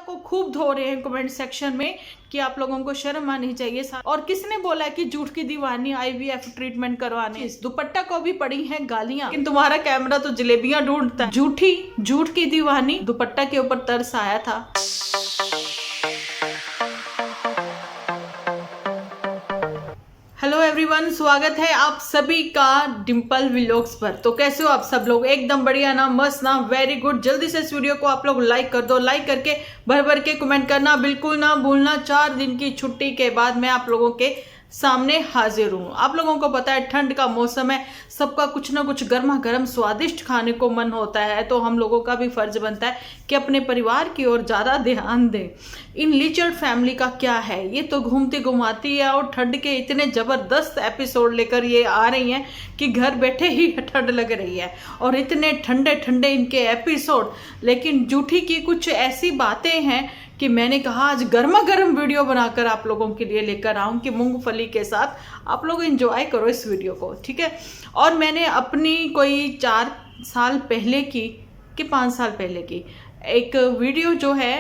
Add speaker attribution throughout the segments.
Speaker 1: को खूब धो रहे हैं कमेंट सेक्शन में कि आप लोगों को शर्म आनी चाहिए। और किसने बोला कि झूठ की दीवानी IVF ट्रीटमेंट करवाने। इस दुपट्टा को भी पड़ी हैं गालियां, लेकिन तुम्हारा कैमरा तो जलेबियां ढूंढता है। झूठ की दीवानी दुपट्टा के ऊपर तरस आया था। हेलो एवरीवन, स्वागत है आप सभी का डिम्पल व्लॉग्स पर। तो कैसे हो आप सब लोग? एकदम बढ़िया ना, मस्त ना, वेरी गुड। जल्दी से इस वीडियो को आप लोग लाइक कर दो। लाइक करके भर भर के कमेंट करना बिल्कुल ना भूलना। 4 दिन की छुट्टी के बाद मैं आप लोगों के सामने हाजिर हूँ। आप लोगों को पता है ठंड का मौसम है, सबका कुछ ना कुछ गर्मा गर्म स्वादिष्ट खाने को मन होता है, तो हम लोगों का भी फर्ज बनता है कि अपने परिवार की ओर ज़्यादा ध्यान दें। इन लिचर्ड फैमिली का क्या है, ये तो घूमती घुमाती है और ठंड के इतने ज़बरदस्त एपिसोड लेकर ये आ रही हैं कि घर बैठे ही ठंड लग रही है। और इतने ठंडे ठंडे इनके एपिसोड, लेकिन जूठी की कुछ ऐसी बातें हैं कि मैंने कहा आज गर्मा गर्म वीडियो बनाकर आप लोगों के लिए लेकर आऊं कि मूंगफली के साथ आप लोग एंजॉय करो इस वीडियो को, ठीक है। और मैंने अपनी कोई 4 साल पहले की कि 5 साल पहले की एक वीडियो जो है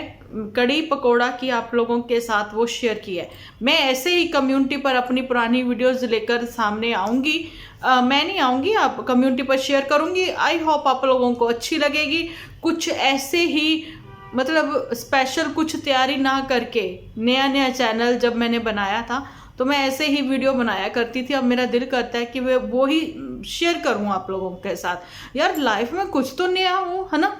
Speaker 1: कड़ी पकोड़ा की आप लोगों के साथ वो शेयर की है। मैं ऐसे ही कम्युनिटी पर अपनी पुरानी वीडियोस लेकर सामने आऊँगी। मैं नहीं आऊँगी, आप कम्युनिटी पर शेयर करूँगी। आई होप आप लोगों को अच्छी लगेगी। कुछ ऐसे ही मतलब स्पेशल कुछ तैयारी ना करके नया चैनल जब मैंने बनाया था तो मैं ऐसे ही वीडियो बनाया करती थी। अब मेरा दिल करता है कि वो ही शेयर करूँ आप लोगों के साथ। यार लाइफ में कुछ तो नया हो, है ना।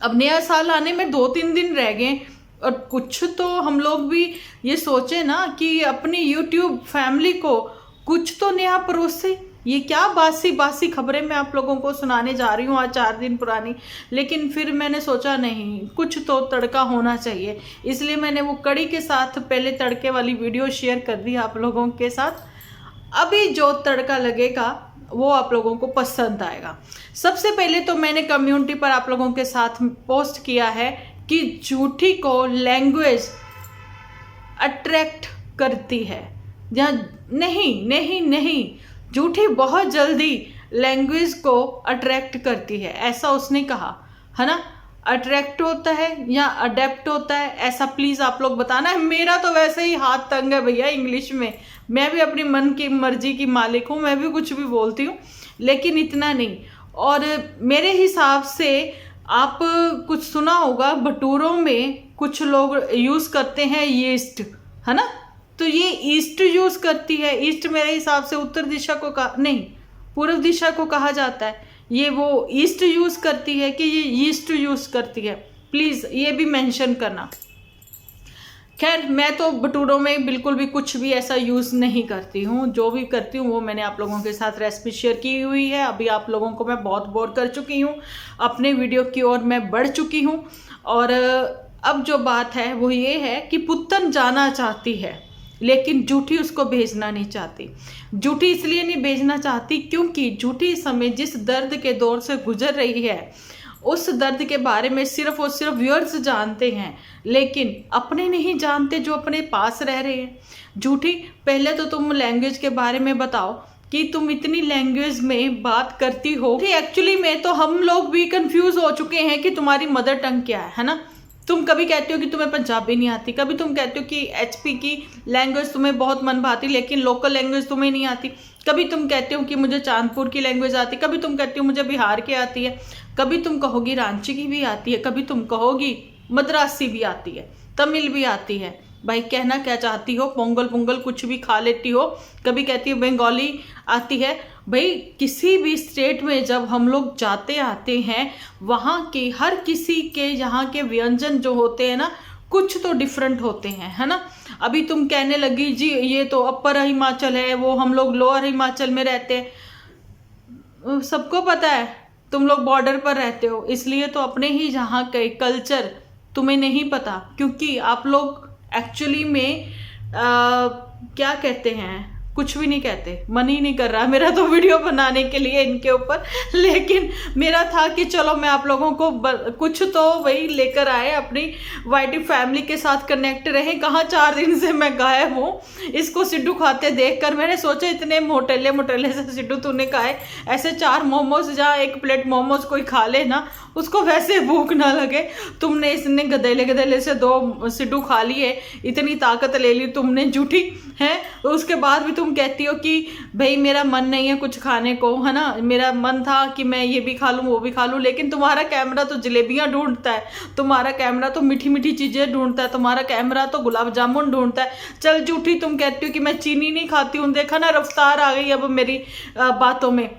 Speaker 1: अब नया साल आने में 2-3 दिन रह गए और कुछ तो हम लोग भी ये सोचे ना कि अपनी YouTube फैमिली को कुछ तो नया परोसे। ये क्या बासी खबरें मैं आप लोगों को सुनाने जा रही हूँ आज 4 दिन पुरानी। लेकिन फिर मैंने सोचा नहीं, कुछ तो तड़का होना चाहिए, इसलिए मैंने वो कड़ी के साथ पहले तड़के वाली वीडियो शेयर कर दी आप लोगों के साथ। अभी जो तड़का लगेगा वो आप लोगों को पसंद आएगा। सबसे पहले तो मैंने कम्युनिटी पर आप लोगों के साथ पोस्ट किया है कि जूठी को लैंग्वेज अट्रैक्ट करती है या नहीं, जूठी बहुत जल्दी लैंग्वेज को अट्रैक्ट करती है, ऐसा उसने कहा, है ना। अट्रैक्ट होता है या अडेप्ट होता है, ऐसा प्लीज़ आप लोग बताना है। मेरा तो वैसे ही हाथ तंग है भैया इंग्लिश में। मैं भी अपनी मन की मर्जी की मालिक हूँ, मैं भी कुछ भी बोलती हूँ, लेकिन इतना नहीं। और मेरे हिसाब से आप कुछ सुना होगा, भटूरों में कुछ लोग यूज़ करते हैं यीस्ट, है ना। तो ये ईस्ट यूज़ करती है। ईस्ट मेरे हिसाब से उत्तर दिशा को पूर्व दिशा को कहा जाता है। ये वो ईस्ट यूज़ करती है कि ये ईस्ट यूज़ करती है, प्लीज़ ये भी मेंशन करना। खैर मैं तो भटूरों में बिल्कुल भी कुछ भी ऐसा यूज़ नहीं करती हूँ। जो भी करती हूँ वो मैंने आप लोगों के साथ रेसिपी शेयर की हुई है। अभी आप लोगों को मैं बहुत बोर कर चुकी हूँ, अपने वीडियो की ओर मैं बढ़ चुकी हूँ। और अब जो बात है वो ये है कि पुत्तन जाना चाहती है लेकिन जूठी उसको भेजना नहीं चाहती। जूठी इसलिए नहीं भेजना चाहती क्योंकि जूठी इस समय जिस दर्द के दौर से गुजर रही है उस दर्द के बारे में सिर्फ और सिर्फ व्यूअर्स जानते हैं, लेकिन अपने नहीं जानते जो अपने पास रह रहे हैं। जूठी पहले तो तुम लैंग्वेज के बारे में बताओ कि तुम इतनी लैंग्वेज में बात करती हो। एक्चुअली में तो हम लोग भी कंफ्यूज हो चुके हैं कि तुम्हारी मदर टंग क्या है ना। तुम कभी कहते हो कि तुम्हें पंजाबी नहीं आती, कभी तुम कहते हो कि HP की लैंग्वेज तुम्हें बहुत मन भाती लेकिन लोकल लैंग्वेज तुम्हें नहीं आती। कभी तुम कहते हो कि मुझे चांदपुर की लैंग्वेज आती, कभी तुम कहते हो मुझे बिहार की आती है, कभी तुम कहोगी रांची की भी आती है, कभी तुम कहोगी मद्रासी भी आती है, तमिल भी आती है। भाई कहना क्या चाहती हो? पोंगल कुछ भी खा लेती हो। कभी कहती हो बंगाली आती है। भाई किसी भी स्टेट में जब हम लोग जाते आते हैं वहाँ के हर किसी के यहाँ के व्यंजन जो होते हैं ना कुछ तो डिफरेंट होते हैं, है ना। अभी तुम कहने लगी जी ये तो अपर हिमाचल है, वो हम लोग लोअर हिमाचल में रहते हैं। सबको पता है तुम लोग बॉर्डर पर रहते हो, इसलिए तो अपने ही यहाँ के कल्चर तुम्हें नहीं पता, क्योंकि आप लोग एक्चुअली में क्या कहते हैं, कुछ भी नहीं कहते। मन ही नहीं कर रहा मेरा तो वीडियो बनाने के लिए इनके ऊपर, लेकिन मेरा था कि चलो मैं आप लोगों को कुछ तो वही लेकर आए, अपनी YT फैमिली के साथ कनेक्ट रहे। कहाँ 4 दिन से मैं गायब हूँ। इसको सिड्डू खाते देखकर मैंने सोचा इतने मोटेले से सिड्डू तूने खाए, ऐसे 4 मोमोज जहाँ 1 प्लेट मोमोज कोई खा ले ना उसको वैसे भूख ना लगे। तुमने इसने गधेले गधेले से 2 सिड्डू खा लिए, इतनी ताकत ले ली तुमने, झूठी है। उसके बाद भी तुम कहती हो कि भाई मेरा मन नहीं है कुछ खाने को, है ना, मेरा मन था कि मैं ये भी खा लूँ वो भी खा लूँ, लेकिन तुम्हारा कैमरा तो जलेबियाँ ढूंढता है, तुम्हारा कैमरा तो मीठी मीठी चीज़ें ढूंढता है, तुम्हारा कैमरा तो गुलाब जामुन ढूंढता है। चल झूठी, तुम कहती हो कि मैं चीनी नहीं खाती हूँ, देखा ना रफ्तार आ गई अब मेरी बातों में।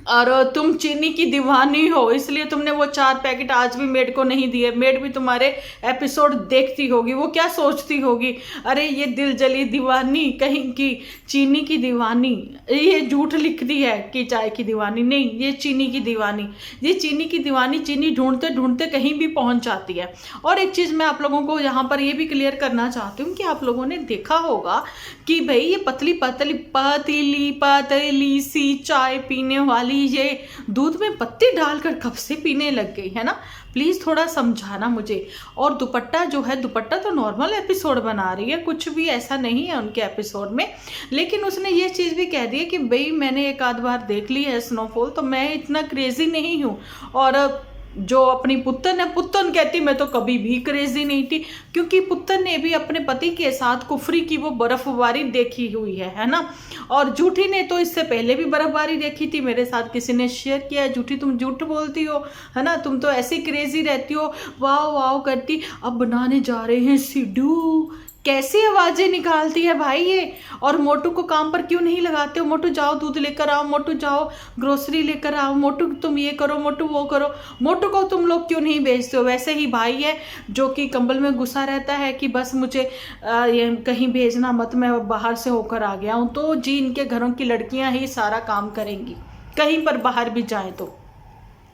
Speaker 1: और तुम चीनी की दीवानी हो, इसलिए तुमने वो 4 पैकेट आज भी मेड को नहीं दिए। मेड भी तुम्हारे एपिसोड देखती होगी, वो क्या सोचती होगी, अरे ये दिल जली दीवानी कहीं की, चीनी की दीवानी। ये झूठ लिखती है कि चाय की दीवानी नहीं, ये चीनी की दीवानी। ये चीनी की दीवानी चीनी ढूंढते ढूंढते कहीं भी पहुंच जाती है। और एक चीज़ मैं आप लोगों को यहाँ पर ये भी क्लियर करना चाहती हूँ कि आप लोगों ने देखा होगा कि भाई ये पतली पतली पतली पतली सी चाय पीने वाली ये दूध में पत्ती डालकर कब से पीने लग गई, है ना। प्लीज थोड़ा समझाना मुझे। और दुपट्टा जो है, दुपट्टा तो नॉर्मल एपिसोड बना रही है, कुछ भी ऐसा नहीं है उनके एपिसोड में, लेकिन उसने ये चीज़ भी कह दी है कि भाई मैंने एक आध बार देख ली है स्नोफॉल, तो मैं इतना क्रेजी नहीं हूँ। और जो अपनी पुत्तन है, पुत्तन कहती मैं तो कभी भी क्रेजी नहीं थी, क्योंकि पुत्तन ने भी अपने पति के साथ कुफरी की वो बर्फबारी देखी हुई है ना। और झूठी ने तो इससे पहले भी बर्फबारी देखी थी, मेरे साथ किसी ने शेयर किया है। झूठी तुम झूठ बोलती हो, है ना, तुम तो ऐसी क्रेजी रहती हो, वाह वाह करती। अब बनाने जा रहे हैं सिड्डू, कैसी आवाजें निकालती है भाई ये। और मोटू को काम पर क्यों नहीं लगाते हो, मोटू जाओ दूध लेकर आओ, मोटू जाओ ग्रोसरी लेकर आओ, मोटू तुम ये करो, मोटू वो करो। मोटू को तुम लोग क्यों नहीं भेजते हो। वैसे ही भाई है जो कि कंबल में घुसा रहता है कि बस मुझे ये कहीं भेजना मत, मैं बाहर से होकर आ गया हूँ। तो जी इनके घरों की लड़कियां ही सारा काम करेंगी, कहीं पर बाहर भी जाएं तो।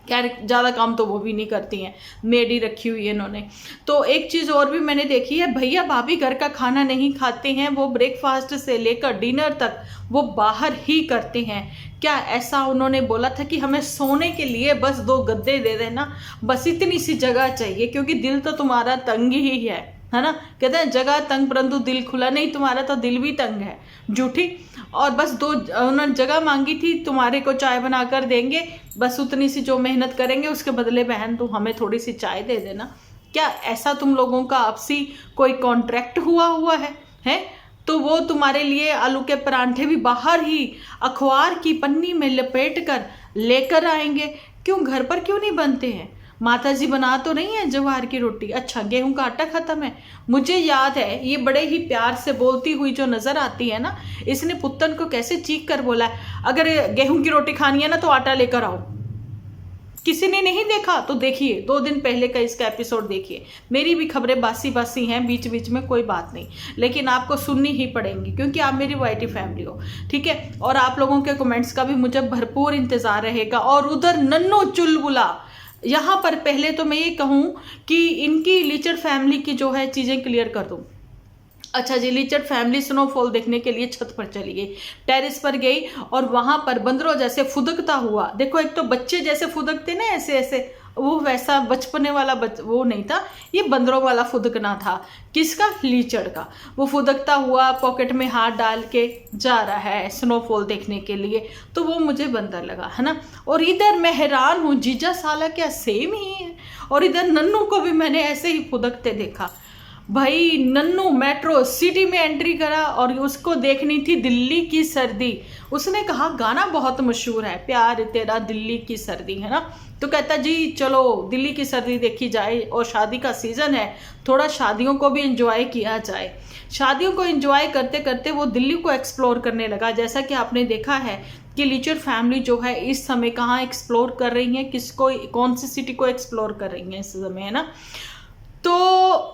Speaker 1: खैर ज़्यादा काम तो वो भी नहीं करती हैं, मेड ही रखी हुई है इन्होंने। तो एक चीज़ और भी मैंने देखी है, भैया भाभी घर का खाना नहीं खाते हैं, वो ब्रेकफास्ट से लेकर डिनर तक वो बाहर ही करते हैं। क्या ऐसा उन्होंने बोला था कि हमें सोने के लिए बस 2 गद्दे दे देना, बस इतनी सी जगह चाहिए, क्योंकि दिल तो तुम्हारा तंग ही है ना। कहते हैं जगह तंग परंतु दिल खुला, नहीं तुम्हारा तो दिल भी तंग है झूठी। और बस 2 उन्होंने जगह मांगी थी, तुम्हारे को चाय बनाकर देंगे, बस उतनी सी जो मेहनत करेंगे उसके बदले बहन तुम हमें थोड़ी सी चाय दे देना। क्या ऐसा तुम लोगों का आपसी कोई कॉन्ट्रैक्ट हुआ है? तो वो तुम्हारे लिए आलू के परांठे भी बाहर ही अखबार की पन्नी में लपेट कर लेकर आएंगे। क्यों घर पर क्यों नहीं बनते हैं? माता जी बना तो नहीं है ज्वार की रोटी, अच्छा गेहूं का आटा खत्म है। मुझे याद है ये बड़े ही प्यार से बोलती हुई जो नजर आती है ना, इसने पुत्तन को कैसे चीख कर बोला है, अगर गेहूं की रोटी खानी है ना तो आटा लेकर आओ। किसी ने नहीं देखा तो देखिए, 2 दिन पहले का इसका एपिसोड देखिए। मेरी भी खबरें बासी बासी हैं बीच बीच में, कोई बात नहीं, लेकिन आपको सुननी ही पड़ेंगी क्योंकि आप मेरी वाईटी फैमिली हो, ठीक है। और आप लोगों के कमेंट्स का भी मुझे भरपूर इंतजार रहेगा। और उधर नन्नू चुलबुला, यहाँ पर पहले तो मैं ये कहूँ कि इनकी लीचर फैमिली की जो है चीज़ें क्लियर कर दूँ। अच्छा जी, लीचर फैमिली स्नोफॉल देखने के लिए छत पर चली गई, टेरिस पर गई और वहाँ पर बंदरों जैसे फुदकता हुआ, देखो एक तो बच्चे जैसे फुदकते ना ऐसे ऐसे, वो वैसा बचपने वाला वो नहीं था, ये बंदरों वाला फुदकना था। किसका? लीचड़ का। वो फुदकता हुआ पॉकेट में हाथ डाल के जा रहा है स्नोफॉल देखने के लिए, तो वो मुझे बंदर लगा, है ना। और इधर मैं हैरान हूँ, जीजा साला क्या सेम ही है। और इधर नन्नू को भी मैंने ऐसे ही फुदकते देखा। भाई नन्नू मेट्रो सिटी में एंट्री करा और उसको देखनी थी दिल्ली की सर्दी। उसने कहा गाना बहुत मशहूर है, प्यार तेरा दिल्ली की सर्दी, है ना। तो कहता जी चलो दिल्ली की सर्दी देखी जाए, और शादी का सीज़न है, थोड़ा शादियों को भी एंजॉय किया जाए। शादियों को एंजॉय करते करते वो दिल्ली को एक्सप्लोर करने लगा। जैसा कि आपने देखा है कि लीचर फैमिली जो है इस समय कहाँ एक्सप्लोर कर रही है, किसको, कौन सी सिटी को एक्सप्लोर कर रही है इस समय, है ना। तो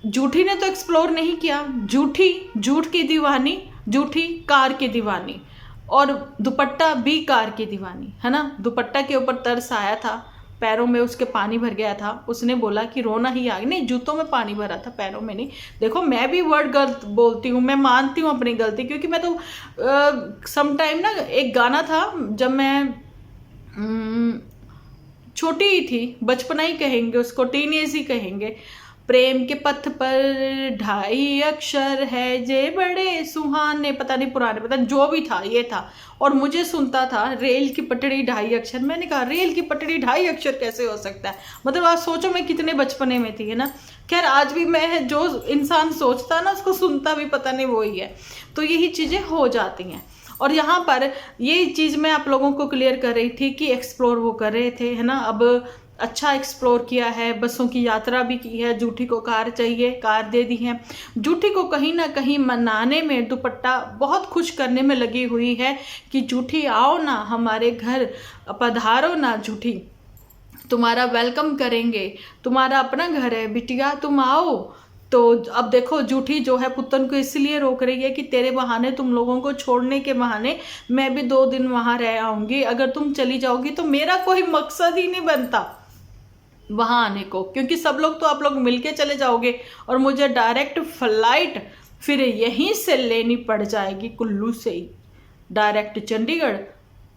Speaker 1: झूठी ने तो एक्सप्लोर नहीं किया, झूठ की दीवानी, झूठी कार की दीवानी, और दुपट्टा भी कार की दीवानी, है ना। दुपट्टा के ऊपर तरस आया था, पैरों में उसके पानी भर गया था, उसने बोला कि रोना ही आ गया, नहीं जूतों में पानी भरा था, पैरों में नहीं। देखो मैं भी वर्ड गलत बोलती हूँ, मैं मानती हूँ अपनी गलती, क्योंकि मैं तो समटाइम ना, एक गाना था जब मैं छोटी ही थी, बचपना ही कहेंगे उसको, टीनेज ही कहेंगे, प्रेम के पथ पर 2.5 अक्षर है जे बड़े सुहाने, पता नहीं पुराने, पता नहीं जो भी था ये था। और मुझे सुनता था रेल की पटड़ी 2.5 अक्षर। मैंने कहा रेल की पटड़ी 2.5 अक्षर कैसे हो सकता है, मतलब आप सोचो मैं कितने बचपने में थी, है ना। खैर आज भी मैं जो इंसान सोचता है ना उसको सुनता भी पता नहीं वही है। तो यही चीज़ें हो जाती हैं। और यहाँ पर ये चीज़ मैं आप लोगों को क्लियर कर रही थी कि एक्सप्लोर वो कर रहे थे, है ना। अब अच्छा एक्सप्लोर किया है, बसों की यात्रा भी की है। जूठी को कार चाहिए, कार दे दी है। जूठी को कहीं ना कहीं मनाने में दुपट्टा बहुत खुश करने में लगी हुई है कि जूठी आओ ना हमारे घर, पधारो ना जूठी, तुम्हारा वेलकम करेंगे, तुम्हारा अपना घर है बिटिया, तुम आओ। तो अब देखो जूठी जो है पुतन को इसलिए रोक रही है कि तेरे बहाने, तुम लोगों को छोड़ने के बहाने मैं भी 2 दिन वहां रह आऊंगी। अगर तुम चली जाओगी तो मेरा कोई मकसद ही नहीं बनता वहां आने को, क्योंकि सब लोग तो आप लोग मिलके चले जाओगे और मुझे डायरेक्ट फ्लाइट फिर यहीं से लेनी पड़ जाएगी, कुल्लू से ही डायरेक्ट चंडीगढ़,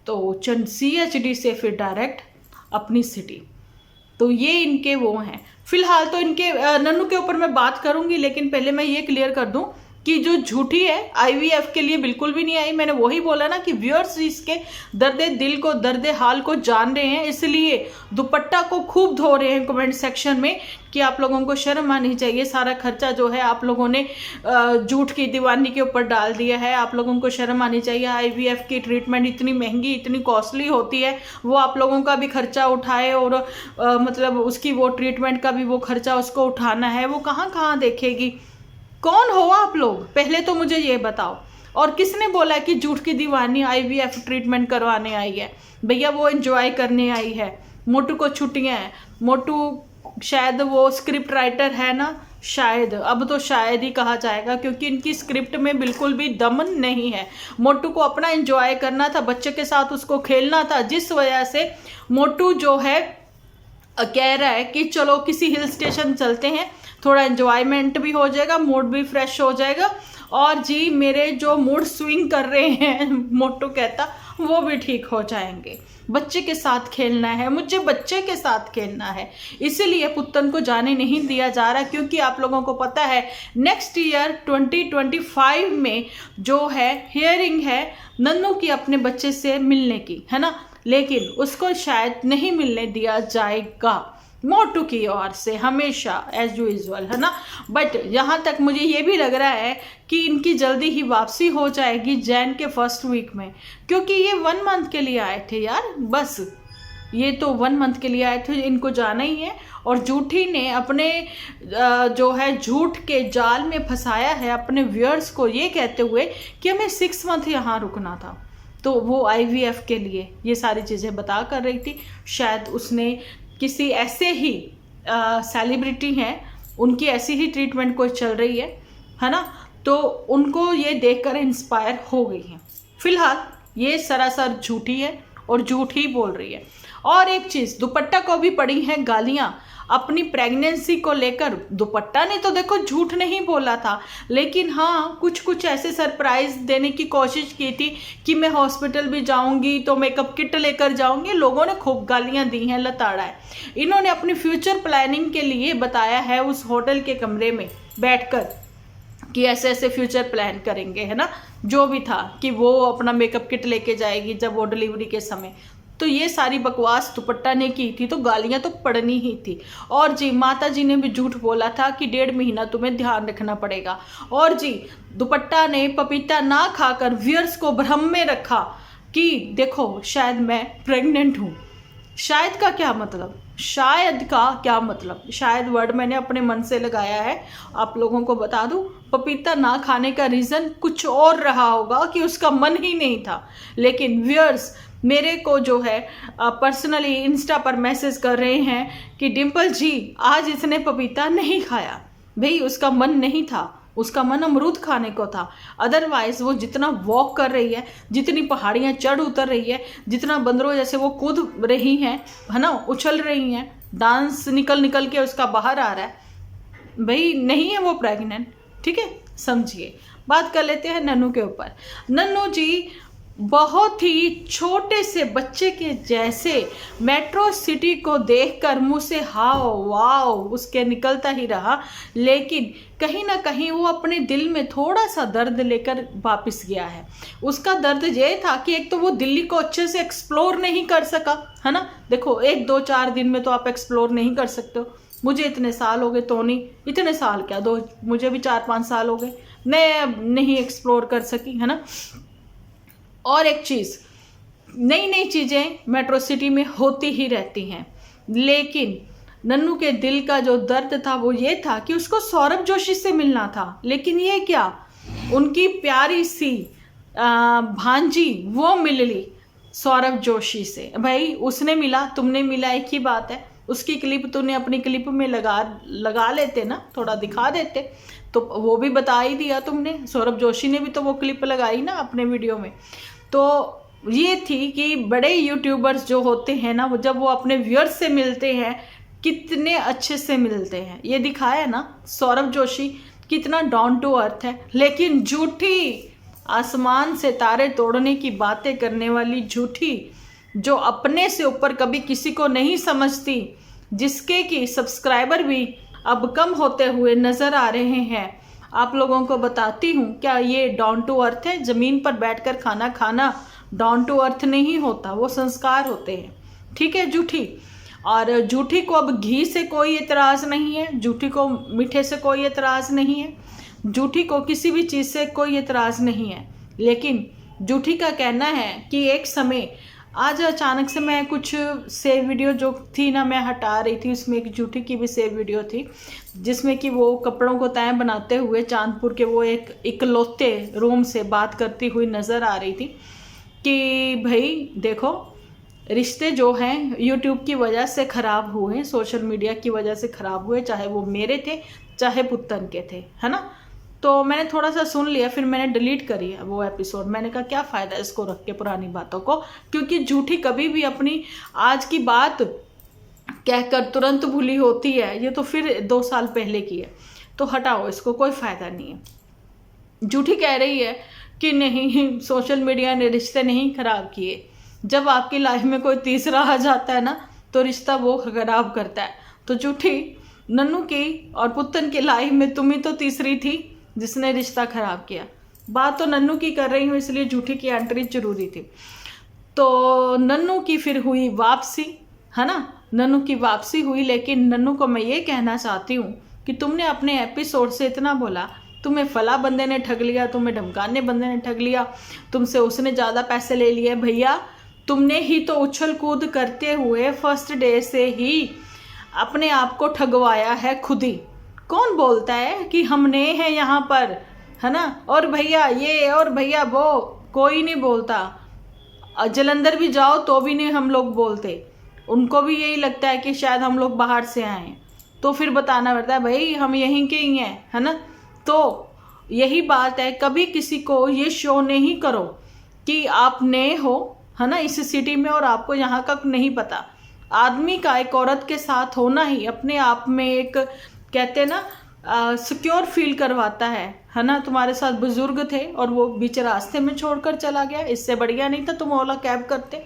Speaker 1: तो CHD से फिर डायरेक्ट अपनी सिटी। तो ये इनके वो हैं। फिलहाल तो इनके नन्नू के ऊपर मैं बात करूंगी, लेकिन पहले मैं ये क्लियर कर दूं कि जो झूठी है IVF के लिए बिल्कुल भी नहीं आई। मैंने वही बोला ना कि व्यूअर्स इसके दर्द दिल को, दर्द हाल को जान रहे हैं, इसलिए दुपट्टा को खूब धो रहे हैं कमेंट सेक्शन में कि आप लोगों को शर्म आनी चाहिए। सारा खर्चा जो है आप लोगों ने झूठ की दीवानी के ऊपर डाल दिया है। आप लोगों को शर्म आनी चाहिए। IVF की ट्रीटमेंट इतनी महंगी, इतनी कॉस्टली होती है, वो आप लोगों का भी खर्चा उठाए और मतलब उसकी वो ट्रीटमेंट का भी वो खर्चा उसको उठाना है। वो कहाँ कहाँ देखेगी। कौन हो आप लोग, पहले तो मुझे ये बताओ। और किसने बोला कि झूठ की दीवानी IVF ट्रीटमेंट करवाने आई है? भैया वो एंजॉय करने आई है। मोटू को छुट्टियां हैं, मोटू शायद वो स्क्रिप्ट राइटर है ना, शायद, अब तो शायद ही कहा जाएगा क्योंकि इनकी स्क्रिप्ट में बिल्कुल भी दम नहीं है। मोटू को अपना एंजॉय करना था, बच्चे के साथ उसको खेलना था, जिस वजह से मोटू जो है कह रहा है कि चलो किसी हिल स्टेशन चलते हैं, थोड़ा एंजॉयमेंट भी हो जाएगा, मूड भी फ्रेश हो जाएगा, और जी मेरे जो मूड स्विंग कर रहे हैं मोटू कहता वो भी ठीक हो जाएंगे। बच्चे के साथ खेलना है, मुझे बच्चे के साथ खेलना है, इसीलिए पुत्तन को जाने नहीं दिया जा रहा। क्योंकि आप लोगों को पता है नेक्स्ट ईयर 2025 में जो है हियरिंग है नन्नू की अपने बच्चे से मिलने की, है ना, लेकिन उसको शायद नहीं मिलने दिया जाएगा मोटू की ओर से, हमेशा एज यूजुअल, है ना। बट यहाँ तक मुझे ये भी लग रहा है कि इनकी जल्दी ही वापसी हो जाएगी जैन के फर्स्ट वीक में, क्योंकि ये 1 मंथ के लिए आए थे यार, बस ये तो 1 मंथ के लिए आए थे, इनको जाना ही है। और झूठी ने अपने जो है झूठ के जाल में फंसाया है अपने व्यूअर्स को, ये कहते हुए कि हमें 6 मंथ यहाँ रुकना था। तो वो IVF के लिए ये सारी चीज़ें बता कर रही थी। शायद उसने किसी ऐसे ही सेलिब्रिटी हैं, उनकी ऐसी ही ट्रीटमेंट कोई चल रही है ना, तो उनको ये देखकर इंस्पायर हो गई हैं। फिलहाल ये सरासर झूठी है और झूठ ही बोल रही है। और एक चीज़, दुपट्टा को भी पड़ी हैं गालियाँ अपनी प्रेगनेंसी को लेकर। दुपट्टा ने तो देखो झूठ नहीं बोला था, लेकिन हाँ कुछ कुछ ऐसे सरप्राइज देने की कोशिश की थी कि मैं हॉस्पिटल भी जाऊंगी तो मेकअप किट लेकर जाऊंगी। लोगों ने खूब गालियां दी हैं, लताड़ा है। इन्होंने अपनी फ्यूचर प्लानिंग के लिए बताया है उस होटल के कमरे में बैठकर कि ऐसे ऐसे फ्यूचर प्लान करेंगे, है ना, जो भी था कि वो अपना मेकअप किट लेके जाएगी जब वो डिलीवरी के समय। तो ये सारी बकवास दुपट्टा ने की थी, तो गालियां तो पड़नी ही थी। और जी माता जी ने भी झूठ बोला था कि 1.5 महीना तुम्हें ध्यान रखना पड़ेगा। और जी दुपट्टा ने पपीता ना खाकर व्यूअर्स को भ्रम में रखा कि देखो शायद मैं प्रेग्नेंट हूँ। शायद का क्या मतलब, शायद का क्या मतलब, शायद वर्ड मैंने अपने मन से लगाया है। आप लोगों को बता दूं, पपीता ना खाने का रीज़न कुछ और रहा होगा कि उसका मन ही नहीं था। लेकिन व्यूअर्स मेरे को जो है पर्सनली इंस्टा पर मैसेज कर रहे हैं कि डिम्पल जी आज इसने पपीता नहीं खाया। भाई उसका मन नहीं था, उसका मन अमरूद खाने को था। अदरवाइज वो जितना वॉक कर रही है, जितनी पहाड़ियाँ चढ़ उतर रही है, जितना बंदरों जैसे वो कूद रही हैं, है ना, उछल रही हैं, डांस निकल निकल के उसका बाहर आ रहा है, भाई नहीं है वो प्रेग्नेंट। ठीक है, समझिए। बात कर लेते हैं नन्नू के ऊपर। नन्नू जी बहुत ही छोटे से बच्चे के जैसे मेट्रो सिटी को देखकर मुंह से हाओ वाओ उसके निकलता ही रहा, लेकिन कहीं ना कहीं वो अपने दिल में थोड़ा सा दर्द लेकर वापस गया है। उसका दर्द ये था कि एक तो वो दिल्ली को अच्छे से एक्सप्लोर नहीं कर सका, है ना। देखो 1-2-4 दिन में तो आप एक्सप्लोर नहीं कर सकते हो। मुझे इतने साल हो गए, तो नहीं इतने साल क्या, मुझे भी 4-5 साल हो गए, मैं नहीं एक्सप्लोर कर सकी, है ना। और एक चीज़, नई नई चीज़ें मेट्रो सिटी में होती ही रहती हैं, लेकिन नन्नू के दिल का जो दर्द था वो ये था कि उसको सौरभ जोशी से मिलना था, लेकिन ये क्या, उनकी प्यारी सी भांजी वो मिल ली सौरभ जोशी से। भाई उसने मिला, तुमने मिला, एक ही बात है। उसकी क्लिप तूने अपनी क्लिप में लगा लेते ना, थोड़ा दिखा देते, तो वो भी बता ही दिया तुमने। सौरभ जोशी ने भी तो वो क्लिप लगाई ना अपने वीडियो में। तो ये थी कि बड़े यूट्यूबर्स जो होते हैं ना, वो जब वो अपने व्यूअर्स से मिलते हैं कितने अच्छे से मिलते हैं, ये दिखाया ना। सौरभ जोशी कितना डाउन टू अर्थ है, लेकिन झूठी, आसमान से तारे तोड़ने की बातें करने वाली झूठी, जो अपने से ऊपर कभी किसी को नहीं समझती, जिसके कि सब्सक्राइबर भी अब कम होते हुए नज़र आ रहे हैं। आप लोगों को बताती हूँ, क्या ये डाउन टू अर्थ है? ज़मीन पर बैठकर खाना खाना डाउन टू अर्थ नहीं होता, वो संस्कार होते हैं, ठीक है झूठी। और झूठी को अब घी से कोई एतराज़ नहीं है, झूठी को मीठे से कोई एतराज़ नहीं है, झूठी को किसी भी चीज़ से कोई एतराज़ नहीं है। लेकिन झूठी का कहना है कि एक समय, आज अचानक से मैं कुछ सेव वीडियो जो थी ना मैं हटा रही थी, उसमें एक झूठी की भी सेव वीडियो थी, जिसमें कि वो कपड़ों को तय बनाते हुए चांदपुर के वो एक इकलौते रूम से बात करती हुई नज़र आ रही थी कि भाई देखो, रिश्ते जो हैं यूट्यूब की वजह से ख़राब हुए, सोशल मीडिया की वजह से ख़राब हुए, चाहे वो मेरे थे चाहे पुत्तन के थे, है ना। तो मैंने थोड़ा सा सुन लिया, फिर मैंने डिलीट करी वो एपिसोड। मैंने कहा क्या फ़ायदा इसको रख के पुरानी बातों को, क्योंकि झूठी कभी भी अपनी आज की बात कहकर तुरंत भूली होती है, ये तो फिर 2 साल पहले की है, तो हटाओ इसको, कोई फ़ायदा नहीं है। झूठी कह रही है कि नहीं सोशल मीडिया ने रिश्ते नहीं ख़राब किए। जब आपकी लाइफ में कोई तीसरा आ जाता है ना, तो रिश्ता वो ख़राब करता है। तो झूठी, नन्नू की और पुत्तन की लाइफ में तुम ही तो तीसरी थी जिसने रिश्ता ख़राब किया। बात तो नन्नू की कर रही हूँ, इसलिए झूठी की एंट्री जरूरी थी। तो नन्नू की फिर हुई वापसी, है ना, नन्नू की वापसी हुई। लेकिन नन्नू को मैं ये कहना चाहती हूँ कि तुमने अपने एपिसोड से इतना बोला, तुम्हें फला बंदे ने ठग लिया, तुम्हें ढमकाने बंदे ने ठग लिया, तुमसे उसने ज़्यादा पैसे ले लिए। भैया तुमने ही तो उछल कूद करते हुए फर्स्ट डे से ही अपने आप को ठगवाया है खुद ही। कौन बोलता है कि हमने हैं यहाँ पर, है ना, और भैया ये और भैया वो, कोई नहीं बोलता। जलंधर भी जाओ तो भी नहीं हम लोग बोलते, उनको भी यही लगता है कि शायद हम लोग बाहर से आए हैं, तो फिर बताना पड़ता है भाई हम यहीं के ही हैं, है ना। तो यही बात है, कभी किसी को ये शो नहीं करो कि आप नए हो, है ना, इस सिटी में और आपको यहाँ का नहीं पता। आदमी का एक औरत के साथ होना ही अपने आप में एक, कहते हैं ना, सिक्योर फील करवाता है ना। तुम्हारे साथ बुजुर्ग थे और वो बीच रास्ते में छोड़कर चला गया, इससे बढ़िया नहीं था तुम ओला कैब करते,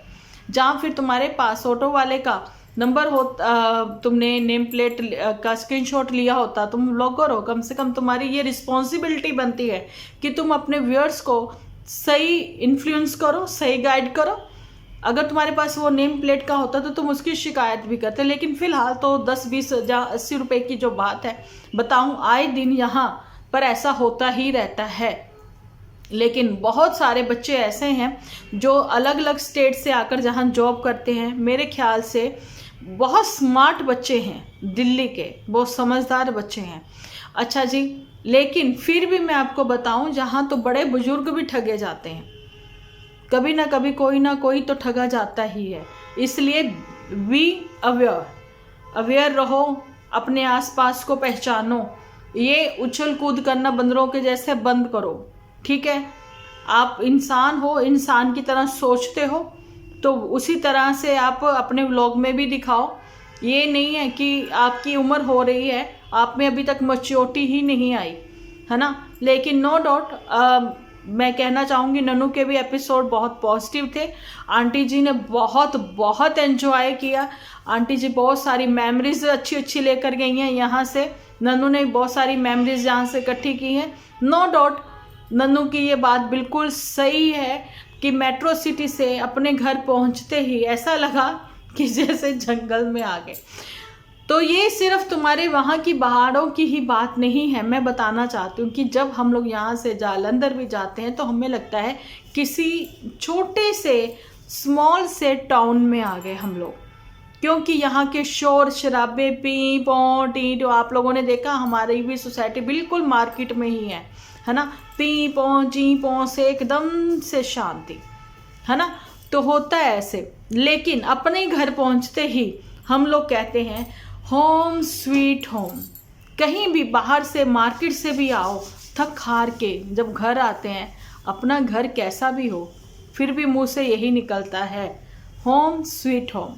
Speaker 1: जहाँ फिर तुम्हारे पास ऑटो वाले का नंबर हो, तुमने नेम प्लेट का स्क्रीनशॉट लिया होता, तुम ब्लॉगर हो, कम से कम तुम्हारी ये रिस्पॉन्सिबिलिटी बनती है कि तुम अपने व्यूअर्स को सही इन्फ्लुएंस करो, सही गाइड करो। अगर तुम्हारे पास वो नेम प्लेट का होता तो तुम उसकी शिकायत भी करते। लेकिन फिलहाल तो 10-20 या 80 रुपए की जो बात है, बताऊं आए दिन यहाँ पर ऐसा होता ही रहता है। लेकिन बहुत सारे बच्चे ऐसे हैं जो अलग अलग स्टेट से आकर जहाँ जॉब करते हैं, मेरे ख्याल से बहुत स्मार्ट बच्चे हैं दिल्ली के, बहुत समझदार बच्चे हैं। अच्छा जी, लेकिन फिर भी मैं आपको बताऊं, जहाँ तो बड़े बुजुर्ग भी ठगे जाते हैं, कभी ना कभी कोई ना कोई तो ठगा जाता ही है। इसलिए बी अवेयर रहो, अपने आसपास को पहचानो, ये उछल कूद करना बंदरों के जैसे बंद करो, ठीक है। आप इंसान हो, इंसान की तरह सोचते हो, तो उसी तरह से आप अपने व्लॉग में भी दिखाओ। ये नहीं है कि आपकी उम्र हो रही है, आप में अभी तक मैच्योरिटी ही नहीं आई, है ना। लेकिन नो डाउट मैं कहना चाहूँगी नन्नू के भी एपिसोड बहुत पॉजिटिव थे। आंटी जी ने बहुत बहुत एंजॉय किया। आंटी जी बहुत सारी मेमोरीज अच्छी अच्छी लेकर गई हैं यहाँ से। नन्नू ने बहुत सारी मेमोरीज यहाँ से इकट्ठी की हैं। नो डाउट नन्नू की ये बात बिल्कुल सही है कि मेट्रो सिटी से अपने घर पहुँचते ही ऐसा लगा कि जैसे जंगल में आ गए। तो ये सिर्फ तुम्हारे वहाँ की पहाड़ों की ही बात नहीं है। मैं बताना चाहती हूँ कि जब हम लोग यहाँ से जालंधर भी जाते हैं तो हमें लगता है किसी छोटे से स्मॉल से टाउन में आ गए हम लोग, क्योंकि यहाँ के शोर शराबे पी पौ टी तो आप लोगों ने देखा हमारी भी सोसाइटी बिल्कुल मार्केट में ही है ना। पी पौ ची पौ से एकदम से शांति, है ना। तो होता है ऐसे, लेकिन अपने घर पहुँचते ही हम लोग कहते हैं होम स्वीट होम। कहीं भी बाहर से मार्केट से भी आओ थक हार के जब घर आते हैं, अपना घर कैसा भी हो फिर भी मुंह से यही निकलता है होम स्वीट होम।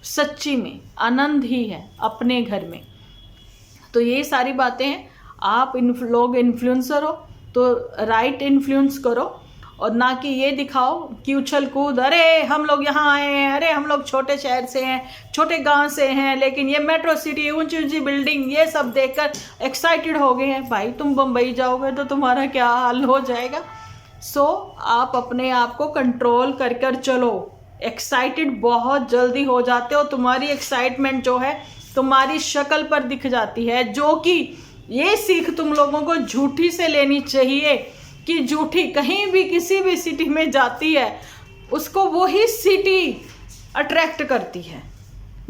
Speaker 1: सच्ची में आनंद ही है अपने घर में। तो ये सारी बातें हैं। आप लोग इन्फ्लुएंसर हो तो राइट इन्फ्लुएंस करो, और ना कि ये दिखाओ कि उछल कूद, अरे हम लोग यहाँ आए हैं, अरे हम लोग छोटे शहर से हैं, छोटे गांव से हैं, लेकिन ये मेट्रो सिटी ऊंची ऊंची बिल्डिंग ये सब देखकर एक्साइटेड हो गए हैं। भाई तुम बम्बई जाओगे तो तुम्हारा क्या हाल हो जाएगा। सो आप अपने आप को कंट्रोल कर कर चलो। एक्साइटेड बहुत जल्दी हो जाते हो। तुम्हारी एक्साइटमेंट जो है तुम्हारी शक्ल पर दिख जाती है, जो कि ये सीख तुम लोगों को झूठी से लेनी चाहिए कि झूठी कहीं भी किसी भी सिटी में जाती है उसको वही सिटी अट्रैक्ट करती है।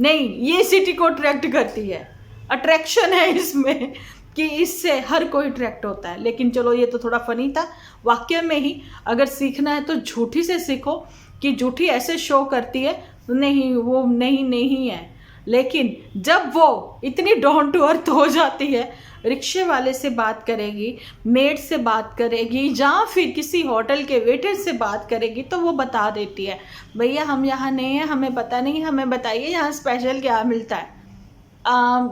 Speaker 1: नहीं, ये सिटी को अट्रैक्ट करती है। अट्रैक्शन है इसमें कि इससे हर कोई अट्रैक्ट होता है। लेकिन चलो ये तो थोड़ा फनी था। वाक्य में ही अगर सीखना है तो झूठी से सीखो कि झूठी ऐसे शो करती है, नहीं वो नहीं है। लेकिन जब वो इतनी डाउन टू अर्थ हो जाती है, रिक्शे वाले से बात करेगी, मेड से बात करेगी, या फिर किसी होटल के वेटर से बात करेगी, तो वो बता देती है भैया हम यहाँ नहीं हैं, हमें पता नहीं, हमें बताइए यहाँ स्पेशल क्या मिलता है।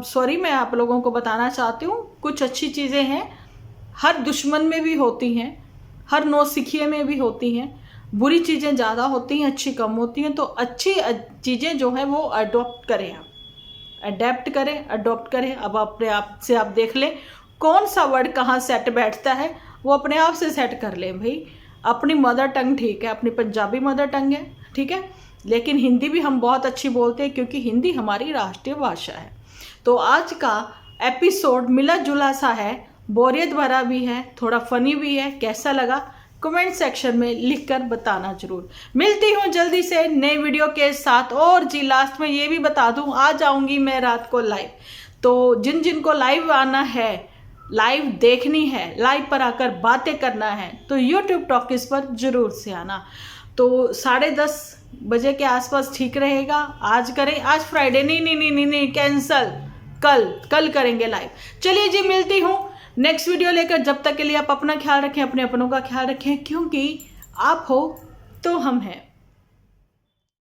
Speaker 1: सॉरी मैं आप लोगों को बताना चाहती हूँ कुछ अच्छी चीज़ें हैं। हर दुश्मन में भी होती हैं, हर नौसिखिए में भी होती हैं। बुरी चीज़ें ज़्यादा होती हैं, अच्छी कम होती हैं। तो अच्छी चीज़ें जो है वो अडॉप्ट करें, आप अडेप्ट करें, अडॉप्ट करें। अब अपने आप से आप देख लें कौन सा वर्ड कहाँ सेट बैठता है, वो अपने आप से सेट कर लें। भाई अपनी मदर टंग ठीक है, अपनी पंजाबी मदर टंग है ठीक है, लेकिन हिंदी भी हम बहुत अच्छी बोलते हैं क्योंकि हिंदी हमारी राष्ट्रीय भाषा है। तो आज का एपिसोड मिला जुला सा है, बोरियत भरा भी है, थोड़ा फनी भी है। कैसा लगा कमेंट सेक्शन में लिखकर बताना जरूर। मिलती हूँ जल्दी से नए वीडियो के साथ। और जी लास्ट में ये भी बता दूँ, आ जाऊँगी मैं रात को लाइव। तो जिन जिन को लाइव आना है, लाइव देखनी है, लाइव पर आकर बातें करना है, तो यूट्यूब टॉकीज पर जरूर से आना। तो 10:30 बजे के आसपास ठीक रहेगा। आज करें, आज फ्राइडे नहीं कैंसल, कल करेंगे लाइव। चलिए जी मिलती हूँ नेक्स्ट वीडियो लेकर। जब तक के लिए आप अपना ख्याल रखें, अपने अपनों का ख्याल रखें, क्योंकि आप हो तो हम हैं।